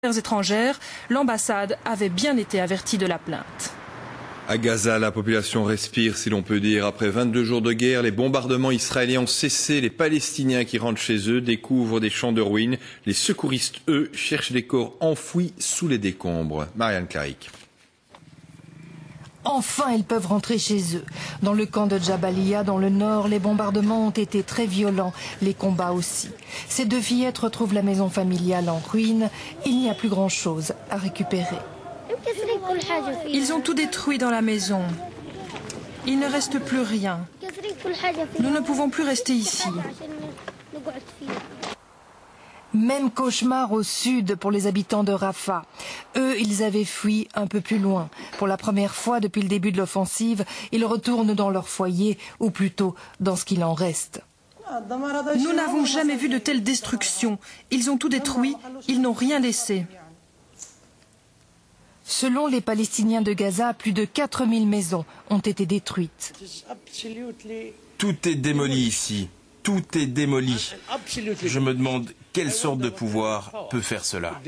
étrangères, l'ambassade avait bien été avertie de la plainte. À Gaza, la population respire, si l'on peut dire. Après 22 jours de guerre, les bombardements israéliens ont cessé. Les Palestiniens qui rentrent chez eux découvrent des champs de ruines. Les secouristes, eux, cherchent des corps enfouis sous les décombres. Marianne Claric. Enfin, ils peuvent rentrer chez eux. Dans le camp de Jabalia, dans le nord, les bombardements ont été très violents, les combats aussi. Ces deux fillettes retrouvent la maison familiale en ruine. Il n'y a plus grand-chose à récupérer. Ils ont tout détruit dans la maison. Il ne reste plus rien. Nous ne pouvons plus rester ici. Même cauchemar au sud pour les habitants de Rafah. Eux, ils avaient fui un peu plus loin. Pour la première fois depuis le début de l'offensive, ils retournent dans leur foyer, ou plutôt dans ce qu'il en reste. Nous n'avons jamais vu de telle destruction. Ils ont tout détruit, ils n'ont rien laissé. Selon les Palestiniens de Gaza, plus de 4000 maisons ont été détruites. Tout est démoli ici. Tout est démoli. Je me demande quelle sorte de pouvoir peut faire cela.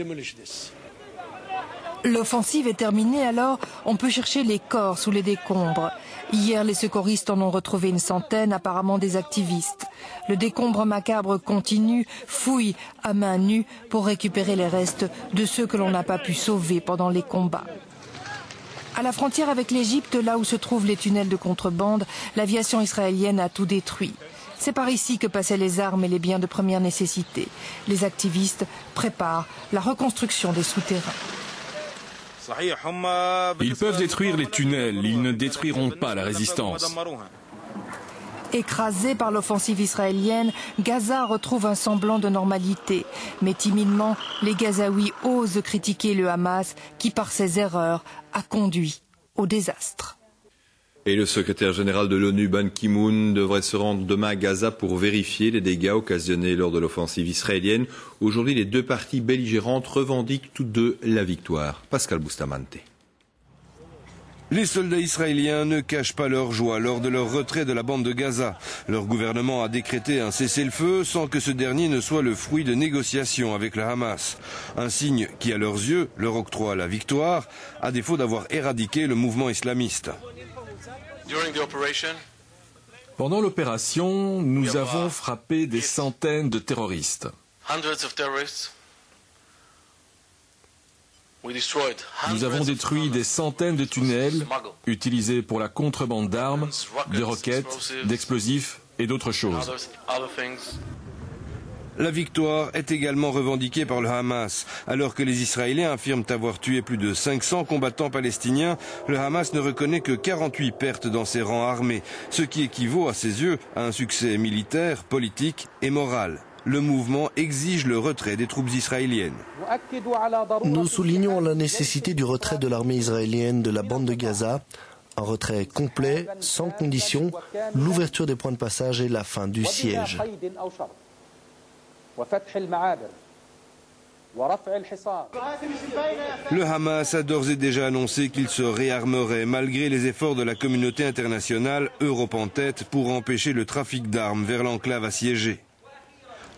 L'offensive est terminée, alors on peut chercher les corps sous les décombres. Hier, les secouristes en ont retrouvé une centaine, apparemment des activistes. Le décombre macabre continue, fouille à main nue pour récupérer les restes de ceux que l'on n'a pas pu sauver pendant les combats. À la frontière avec l'Égypte, là où se trouvent les tunnels de contrebande, l'aviation israélienne a tout détruit. C'est par ici que passaient les armes et les biens de première nécessité. Les activistes préparent la reconstruction des souterrains. Ils peuvent détruire les tunnels, ils ne détruiront pas la résistance. Écrasé par l'offensive israélienne, Gaza retrouve un semblant de normalité. Mais timidement, les Gazaouis osent critiquer le Hamas qui, par ses erreurs, a conduit au désastre. Et le secrétaire général de l'ONU, Ban Ki-moon, devrait se rendre demain à Gaza pour vérifier les dégâts occasionnés lors de l'offensive israélienne. Aujourd'hui, les deux parties belligérantes revendiquent toutes deux la victoire. Pascal Bustamante. Les soldats israéliens ne cachent pas leur joie lors de leur retrait de la bande de Gaza. Leur gouvernement a décrété un cessez-le-feu sans que ce dernier ne soit le fruit de négociations avec le Hamas. Un signe qui, à leurs yeux, leur octroie la victoire, à défaut d'avoir éradiqué le mouvement islamiste. Pendant l'opération, nous avons frappé des centaines de terroristes. Nous avons détruit des centaines de tunnels utilisés pour la contrebande d'armes, de roquettes, d'explosifs et d'autres choses. La victoire est également revendiquée par le Hamas. Alors que les Israéliens affirment avoir tué plus de 500 combattants palestiniens, le Hamas ne reconnaît que 48 pertes dans ses rangs armés, ce qui équivaut à ses yeux à un succès militaire, politique et moral. Le mouvement exige le retrait des troupes israéliennes. Nous soulignons la nécessité du retrait de l'armée israélienne de la bande de Gaza, un retrait complet, sans condition, l'ouverture des points de passage et la fin du siège. Le Hamas a d'ores et déjà annoncé qu'il se réarmerait malgré les efforts de la communauté internationale, Europe en tête, pour empêcher le trafic d'armes vers l'enclave assiégée.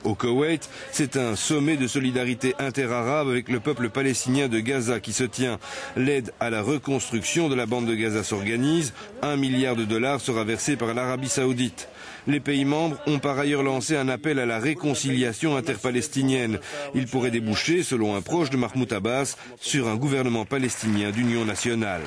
Au Koweït, c'est un sommet de solidarité interarabe avec le peuple palestinien de Gaza qui se tient. L'aide à la reconstruction de la bande de Gaza s'organise. 1 milliard de dollars sera versé par l'Arabie saoudite. Les pays membres ont par ailleurs lancé un appel à la réconciliation interpalestinienne. Il pourrait déboucher, selon un proche de Mahmoud Abbas, sur un gouvernement palestinien d'union nationale.